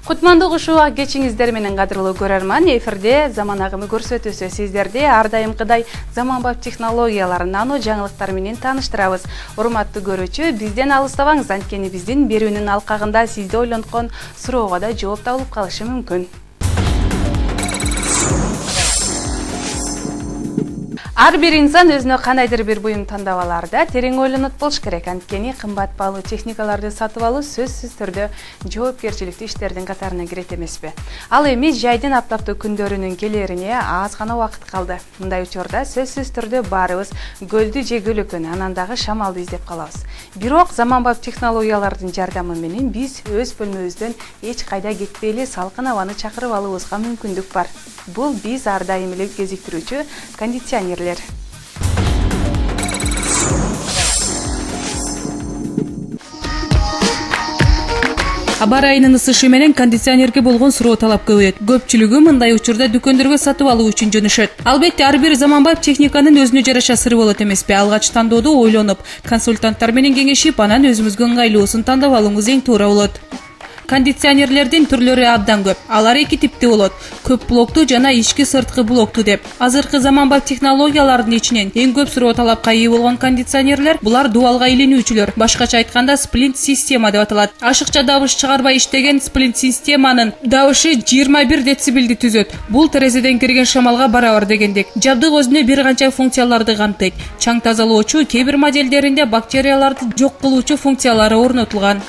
Кутмандык ушуга кечиңиздер менен кадырлуу көрөрман. Эфирде заман агымы көрсөтүүсү сиздерди ар дайымкыдай заманбап технологиялар, нано жаңылыктар менен тааныштырабыз. Урматтуу көрүүчү, бизден алыстабаңыз, анткени биздин берүүнүн алкагында сизде ойлонткон суроого да жооп табылып калышы мүмкүн. Ар бир инсан өзүнө кандайдыр бир буюм тандап алаарда терең ойлонот болуш керек. Анткени кымбат баалуу техникаларды сатып алуу сөзсүз түрдө жоопкерчиликтүү иштердин катарына кирет эмеспи? Ал эми жайдын аптаптуу күндөрүнүн келерине аз гана убакыт калды. Мындай учурда сөзсүз түрдө баарыбыз көлдү же көлөкөнү, анан дагы шамалды издеп калабыз. Бирок заманбап технологиялардын жардамы менен биз өз бөлмөбүздөн эч кайда кетпей эле салкын абаны чакырып алуубузга мүмкүндүк бар. Бул биз ар дайым эле кезиктирүүчү кондиционерлер. Аба ырайынын ысышы менен кондиционерге болгон суроо талап көбөйөт. Көпчүлүгү мындай учурда дүкөндөргө сатып алуу үчүн жөнөшөт. Албетте, ар бир заманбап техниканын өзүнө жараша сыры болот эмеспи? Алгач тандоодо ойлонуп, консультанттар менен кеңешип, анан өзүңүзгө ыңгайлуусун тандап алууңуз эң туура болот. Кондиционерлердин түрлөрү абдан көп. Алар эки типти болот: көп блоктуу жана ички сырткы блоктуу деп. Азыркы заманбап технологиялардын ичинен эң көп суроо талапка ээ болгон кондиционерлер булар дуалга айлануучулар. Башкача айтканда сплинт система деп аталат. Ашыкча добуш чыгарбай иштеген сплинт системанын добушу 21 децибелди түзөт. Бул терезеден кирген шамалга барабар дегендек. Жабдык өзүнө бир канча функцияларды камтыйт. Чаң тазалоочу, кээ бир моделдеринде бактерияларды жок кылуучу функциялары орнотулган.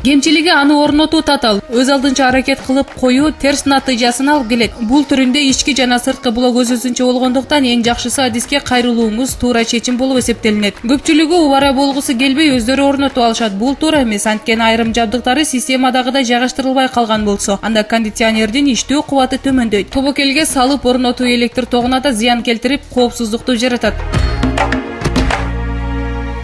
Кемчилиги аны орнотуу татаал. Өз алдынча аракет кылып коюу терс натыйжасын алып келет. Бул түрүндө ички жана сырткы блок өз-өзүнчө болгондуктан эң жакшысы адиске кайрылууңуз туура чечим болуп эсептелинет. Көпчүлүгү убара болгусу келбей өздөрү орнотуп алышат. Бул туура эмес, анткени айрым жабдыктары системадагыдай жайгаштырылбай калган болсо, анда кондиционердин иштөө кубаты төмөндөйт. Тобокелге салып орнотуу электр тогуна да зыян келтирип, коопсуздукту жаратат.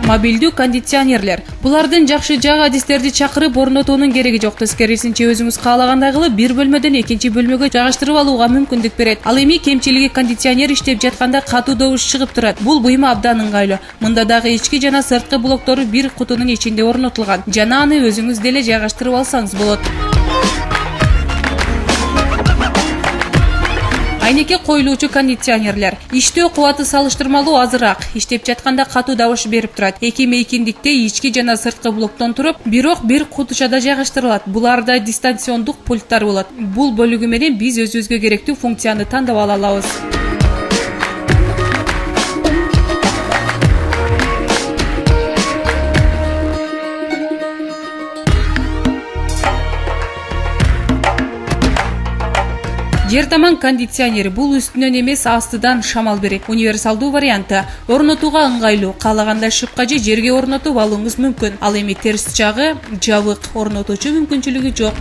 Мобилдүү кондиционерлер. Булардын жакшы жагы адистерди чакырып орнотуунун кереги жок. Тескерисинче өзүңүз каалагандай кылып бир бөлмөдөн экинчи бөлмөгө жайгаштырып алууга мүмкүндүк берет. Ал эми кемчилиги кондиционер иштеп жатканда катуу добуш чыгып турат. Бул буюм абдан ыңгайлуу. Мында дагы ички жана сырткы блоктору бир кутунун ичинде орнотулган. Жана аны өзүңүз деле жайгаштырып алсаңыз болот. Айнеке коюлуучу кондиционерлер. Иштөө кубаты салыштырмалуу азыраак. Иштеп жатканда катуу добуш берип турат. Эки мейкиндикте ички жана сырткы блоктон туруп, бирок бир кутучада жайгаштырылат. Буларда дистанциондук пульттар болот. Бул бөлүгү менен биз өзүбүзгө керектүү функцияны тандап ала алабыз. Жер таман кондиционери бул үстүнөн эмес, астыдан шамал берет. Универсалдуу варианты. Орнотууга ыңгайлуу. Каалаганда шыпка же жерге орнотуп алууңуз мүмкүн. Ал эми терс жагы жабык, орнотуучу мүмкүнчүлүгү жок.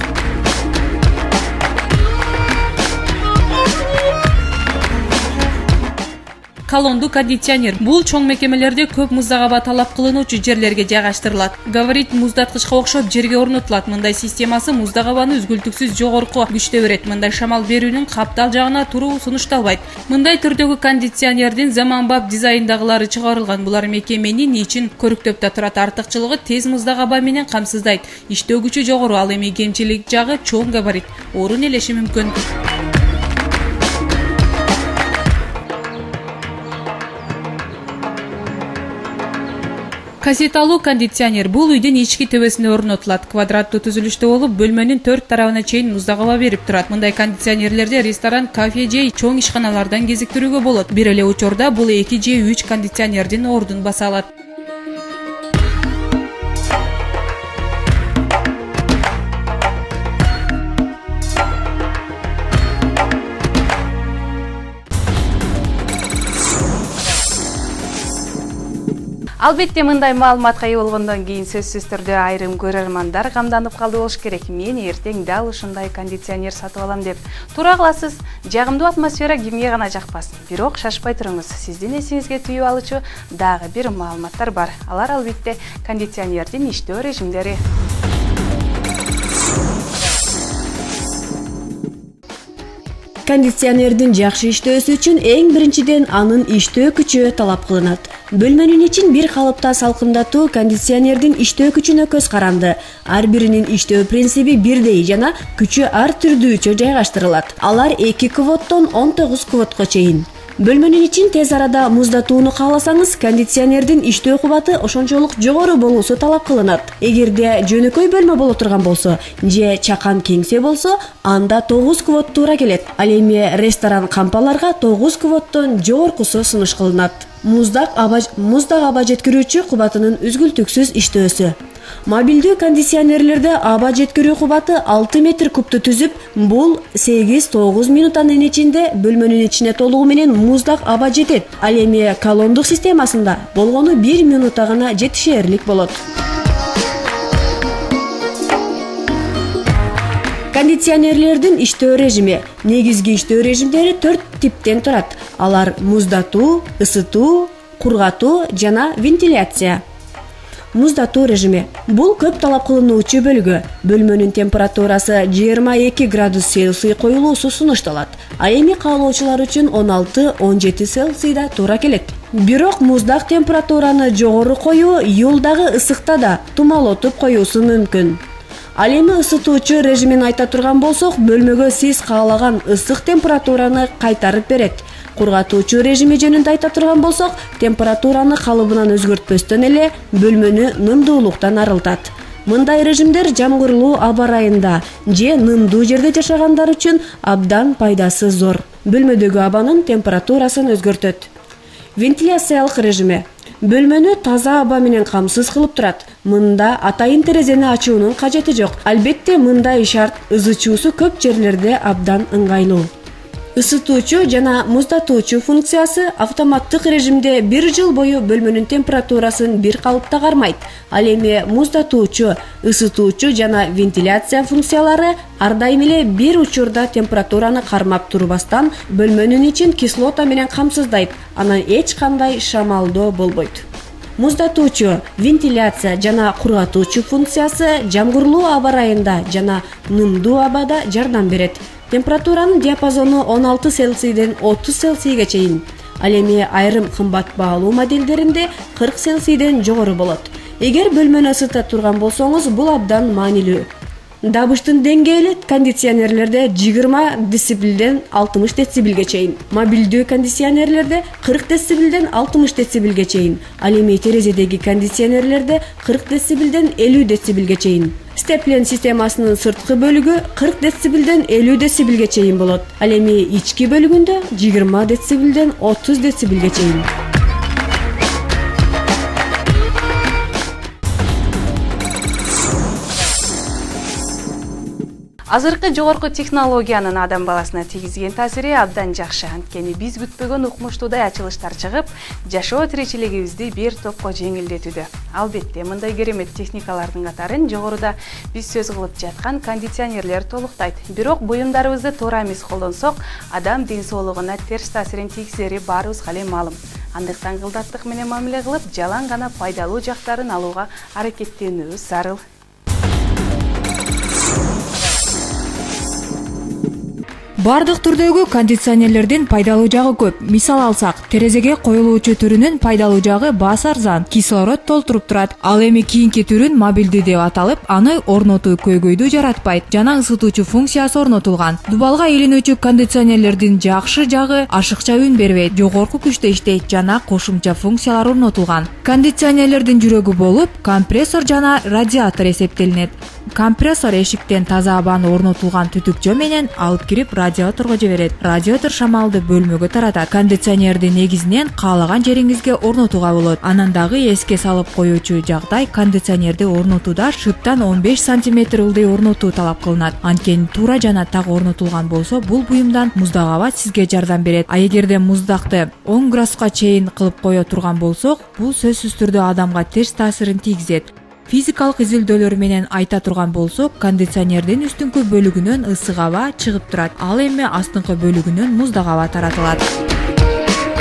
Колонду кондиционер. Бул чоң мекемелерде көп муздак аба талап кылынуучу жерлерге жайгаштырылат. Габарит муздаткычка окшоп жерге орнотулат. Мындай системасы муздак абаны үзгүлтүксүз жогорку күчтө берет. Мындай шамал берүүнүн каптал жагына туруу сунушталбайт. Мындай түрдөгү кондиционердин заманбап дизайндагылары чыгарылган. Булар мекеменин ичин көрүктөп да турат. Артыкчылыгы тез муздак аба менен камсыздайт. Иштөө күчү жогору, ал эми кемчилик жагы чоң габарит. Орун элеши мүмкүн. Кассеталуу кондиционер. Бул үйдүн ички төбөсүнө орнотулат. Квадраттуу түзүлүштө болуп, бөлмөнүн 4 тарабына чейин муздак аба берип турат. Мындай кондиционерлерде ресторан, кафе же чоң ишканалардан кезиктирүүгө болот. Бир эле учурда бул 2 же 3 кондиционердин ордун баса алат. Албетте, мындай маалыматка ээ болгондон кийин сөзсүз түрдө айрым көрөрмандар камданып калды болуш керек. Мен эртең дал ушундай кондиционер сатып алам деп. Туура кыласыз. Жагымдуу атмосфера кимге гана жакпас. Бирок шашпай туруңуз. Сиздин эсиңизге түйүп алуучу дагы бир маалыматтар бар. Алар албетте кондиционердин иштөө режимдери. Кондиционердин жакшы иштөөсү үчүн эң биринчиден анын иштөө күчү талап кылынат. Бөлмөнүн ичин бир калыпта салкындатуу кондиционердин иштөө күчүнө көз каранды. Ар биринин иштөө принциби бирдей жана күчү ар түрдүүчө жайгаштырылат. Алар 2 квоттон 19 квоттко чейин. Бөлмөнүн ичин тез арада муздатууну кааласаңыз, кондиционердин иштөө кубаты ошончолук жогору болуусу талап кылынат. Эгерде жөнөкөй бөлмө боло турган болсо же чакан кеңсе болсо, анда 9 квот туура келет. Ал эми ресторан кампаларга 9 квоттон жогоркусу сунуш кылынат. Муздак аба жеткирүүчү кубатынын үзгүлтүксүз иштөөсү. Мобилдүү кондиционерлерде аба жеткирүү кубаты 6 метр кубту түзүп, бул 8-9 минуттанын ичинде бөлмөнүн ичине толугу менен муздак аба жетет. Ал эми колондук системасында болгону 1 минутта гана жетишээрлик болот. Кондиционерлердин иштөө режими. Негизги иштөө режимдери 4 типтен турат. Алар муздатуу, ысытуу, кургатуу жана вентиляция. Муздатуу режими. Бул көп талап кылынуучу бөлүгү. Бөлмөнүн температурасы 22 градус Цельсий коюлуусу сунушталат. А эми каалоочулар үчүн 16-17 Цельсийда туура келет. Бирок муздак температураны жогору коюу июлдагы ысыкта да тумалотуп коюусу мүмкүн. Ал эми ысытуучу режимин айта турган болсок, бөлмөгө сиз каалаган ысык температураны кайтарып берет. Кургатуучу режими жөнүндө айта турган болсок, температураны калыбынан өзгөртпөстөн эле бөлмөнү нымдуулуктан арылтат. Мындай режимдер жамгырлуу аба ырайында же нымдуу жерде жашагандар үчүн абдан пайдасы зор. Бөлмөдөгү абанын температурасын өзгөртөт. Вентиляциялык режими. Бөлмөнү таза аба менен камсыз кылып турат. Мында атайын терезени ачуунун кажети жок. Албетте мындай шарт ызычуусу көп жерлерде абдан ыңгайлуу. Isıtуучу жана муздатуучу функциясы автоматтык режимде 1 жыл бою бөлмөнүн температурасын бир калыпта кармайт. Ал эми муздатуучу, ысытуучу жана вентиляция функциялары ар дайым эле бир учурда температураны кармап турбастан бөлмөнүн ичин кислота менен камсыздайт. Анан эч кандай шамалдоо болбойт. Муздатуучу, вентиляция жана кургатуучу функциясы жамгырлуу аба ырайында жана нымдуу абада жардам берет. Температуранын диапазону 16 Цельсийден 30 Цельсийге чейин. Ал эми айрым кымбат баалуу моделдеринде 40 Цельсийден жогору болот. Эгер бөлмөнү ысыта турган болсоңуз, бул абдан маанилүү. Дабыштын деңгээли кондиционерлерде 20 децибелден 60 децибелге чейин. Мобилдүү кондиционерлерде 40 децибелден 60 децибелге чейин. Ал эми терезедеги кондиционерлерде 40 децибелден 50 децибелге чейин. Степлен системасынын сырткы бөлүгү 40 децибелден 50 децибелге чейин болот. Ал эми ички бөлүгүндө 20 децибелден 30 децибелге чейин. Азыркы жогорку технологиянын адам баласына тийгизген таасири абдан жакшы. Анткени биз күтпөгөн укмуштуудай ачылыштар чыгып, жашоо тиричилигибизди бир топко жеңилдетүүдө. Албетте, мындай керемет техникалардын катарын жогоруда биз сөз кылып жаткан кондиционерлер толуктайт. Бирок буюмдарыбызды туура эмес колдонсок, адам ден соолугуна терс таасирин тийгизери баарыбызга эле маалым. Андыктан кылдаттык менен мамиле кылып, жалаң гана пайдалуу жактарын алууга аракеттенүүбүз зарыл. Бардык түрдөгү кондиционерлердин пайдалуу жагы көп. Мисал алсак, терезеге коюлуучу түрүнүн пайдалуу жагы баасы арзан, кислород толтуруп турат. Ал эми кийинки түрүн мобилдүү деп аталып, аны орнотуу көйгөйдү жаратпайт. Жана ысытуучу функциясы орнотулган. Дубалга ээленүүчү кондиционерлердин жакшы жагы ашыкча үн бербейт, жогорку күчтө иштейт жана кошумча функциялар орнотулган. Кондиционерлердин жүрөгү болуп, компрессор жана радиатор эсептелинет. Компрессор эшиктен таза абаны орнотулган түтүкчө менен алып кирип радиаторго жиберет. Радиатор шамалды бөлмөгө таратат. Кондиционерди негизинен каалаган жериңизге орнотууга болот. Анан дагы эске салып коюучу жагдай кондиционерди орнотууда шыптан 15 сантиметр ылдый орнотуу талап кылынат. Анткени туура жана так орнотулган болсо, бул буюмдан муздак аба сизге жардам берет. А эгерде муздакты 10 градуска чейин кылып кое турган болсок, бул сөзсүз түрдө адамга терс таасирин тийгизет. Физикалык изилдөөлөр менен айта турган болсок, кондиционердин үстүңкү бөлүгүнөн ысык аба чыгып турат. Ал эми астыңкы бөлүгүнөн муздак аба таратылат.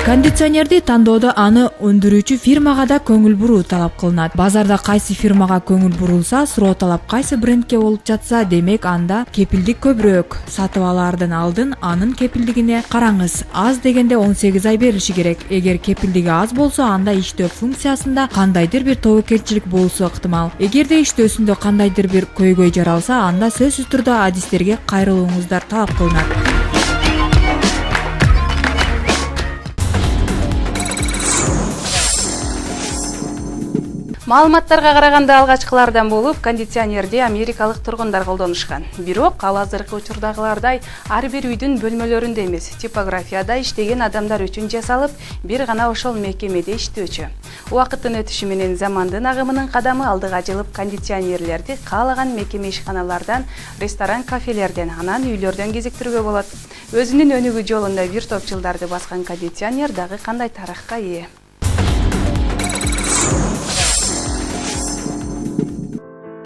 Кондиционерди тандоодо аны өндүрүүчү фирмага да көңүл буруу талап кылынат. Базарда кайсы фирмага көңүл бурулса, суроо талап кайсы брендке болуп жатса, демек анда кепилдик көбүрөөк. Сатып алаардан алдын анын кепилдигине караңыз. Аз дегенде 18 ай берилиши керек. Эгер кепилдиги аз болсо, анда иштөө функциясында кандайдыр бир тобокелчилик болушу ыктымал. Эгерде иштөөсүндө кандайдыр бир көйгөй жаралса, анда сөзсүз түрдө адистерге кайрылууңуздар талап кылынат. Маалыматтарга караганда алгачкылардан болуп кондиционерди америкалык тургундар колдонушкан. Бирок ал азыркы учурдагылардай ар бир үйдүн бөлмөлөрүндө эмес, типографияда иштеген адамдар үчүн жасалып, бир гана ошол мекемеде иштөөчү. Убакыттын өтүшү менен замандын агымынын кадамы алдыга жылып, кондиционерлерди каалаган мекеме ишканалардан, ресторан, кафелерден, анан үйлөрдөн кезиктирүүгө болот. Өзүнүн өнүгүү жолунда бир топ жылдарды баскан кондиционер дагы кандай тарыхка ээ?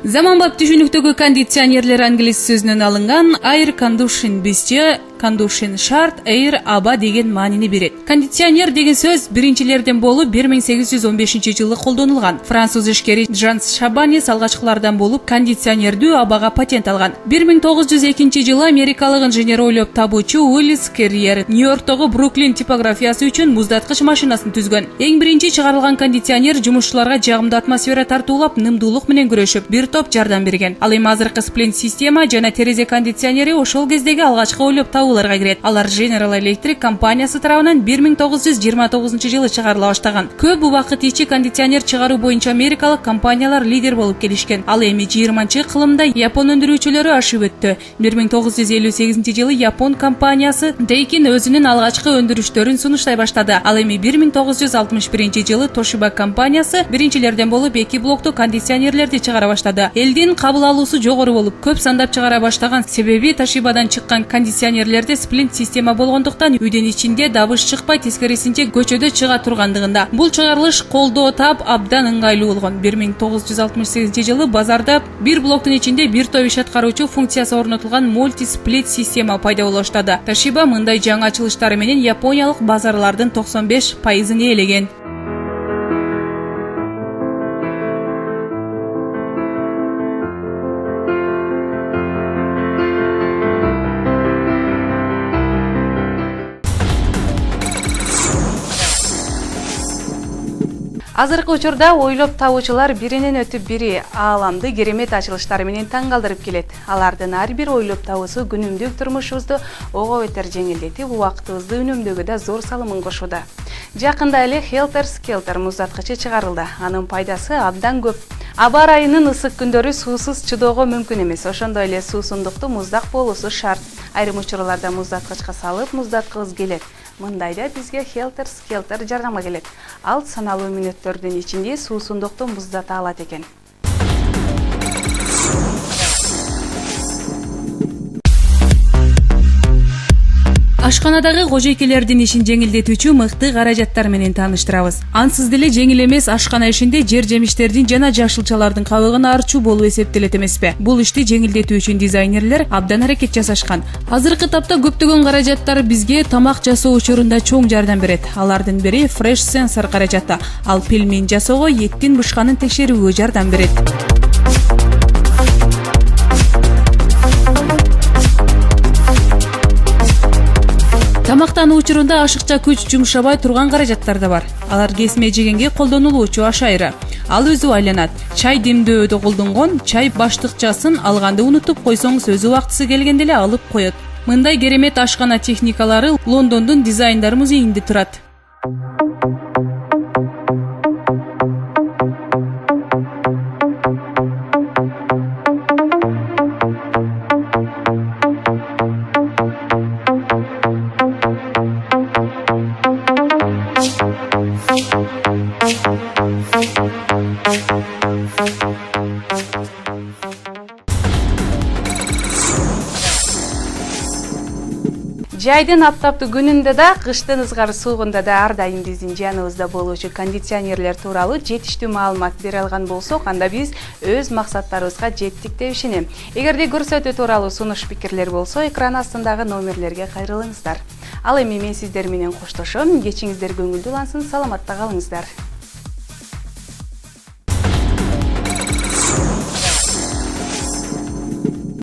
Заманбап түшүнүктөгү кондиционерлер англис сөзүнөн алынган air condition бизче condition шарт, air аба деген маанини берет. Кондиционер деген сөз биринчилерден болуп 1815-жылы колдонулган. Француз ишкери Жан Шабанес алгачкылардан болуп кондиционердүү абага патент алган. 1902-жылы америкалык инженер ойлоп табуучу Уиллис Керриер Нью-Йорктогу Бруклин типографиясы үчүн муздаткыч машинасын түзгөн. Эң биринчи чыгарылган кондиционер жумушчуларга жагымдуу атмосфера тартуулап, нымдуулук менен күрөшүп, бир топ жардам берген. Ал эми азыркы сплит система жана терезе кондиционери ошол кездеги алгачкы ойлоп табууларга кирет. Алар General Electric компаниясы тарабынан 1929-жылы чыгарыла баштаган. Көп убакыт ичи кондиционер чыгаруу боюнча америкалык компаниялар лидер болуп келишкен. Ал эми 20-кылымда Япон өндүрүүчүлөрү ашып өттү. 1958-жылы Япон компаниясы Daikin өзүнүн алгачкы өндүрүштөрүн сунуштай баштады. Ал эми 1961-жылы Toshiba компаниясы биринчилерден болуп 2 блоктуу кондиционерлерди чыгара баштады. Элдин кабыл алуусу жогору болуп, көп сандап чыгара баштаган себеби Toshibадан чыккан кондиционерлерде сплит система болгондуктан үйдөн ичинде дабыш чыкпай, тескерисинче көчөдө чыга тургандыгында. Бул чыгарылыш колдоо таап абдан ыңгайлуу болгон. 1968-жылы базарда бир блоктун ичинде бир топ иш аткаруучу функциясы орнотулган мульти-сплит система пайда боло баштады. Toshiba мындай жаңы ачылыштары менен япониялык базарлардын 95%ын ээлеген. Азыркы учурда ойлоп табуучулар биринен өтүп бири ааламды керемет ачылыштары менен таң калтырып келет. Алардын ар бир ойлоп табуусу күнүмдүк турмушубузду ого бетер жеңилдетип, убактыбызды үнөмдөөгө да зор салымын кошууда. Жакында эле Helter Skelter муздаткычы чыгарылды. Анын пайдасы абдан көп. Аба ырайынын ысык күндөрү суусуз чыдоого мүмкүн эмес. Ошондой эле суусундукту муздак болуусу шарт. Айрым учурларда муздаткычка салып муздаткыбыз келет. Мындайда бизге Helter Skelter жардамга келет. Ал саналуу мүнөттөрдүн ичинде суусундукту муздата алат экен. Ашканадагы кожойкелердин ишин жеңилдетүүчү мыкты каражаттар менен тааныштырабыз. Ансыз деле жеңил эмес ашкана ишинде жер жемиштердин жана жашылчалардын кабыгын арчуу болуп эсептелет эмеспи? Бул ишти жеңилдетүү үчүн дизайнерлер абдан аракет жасашкан. Азыркы тапта көптөгөн каражаттар бизге тамак жасоо учурунда чоң жардам берет. Алардын бири Fresh Sensor каражаты. Ал пельмень жасоого, эттин бышканын текшерүүгө жардам берет. Тамактануу учурунда ашыкча күч жумшабай турган каражаттар да бар. Алар кесме жегенге колдонулуучу аш айры. Ал өзү айланат. Чай демдөөдө колдонгон чай баштыкчасын алганды унутуп койсоңуз өзү убактысы келгенде эле алып коет. Мындай керемет ашкана техникалары Лондондун дизайндар музейинде турат. Жайдын аптаптуу күнүндө да, кыштын ызгар суугунда да ар дайым биздин жаныбызда болуучу кондиционерлер тууралуу жетиштүү маалымат бере алган болсок, анда биз өз максаттарыбызга жеттик деп ишенем. Эгерде көрсөтүү тууралуу сунуш пикирлер болсо, экран астындагы номерлерге кайрылыңыздар. Ал эми мен сиздер менен коштошом. Кечиңиздер көңүлдүү улансын, саламатта калыңыздар.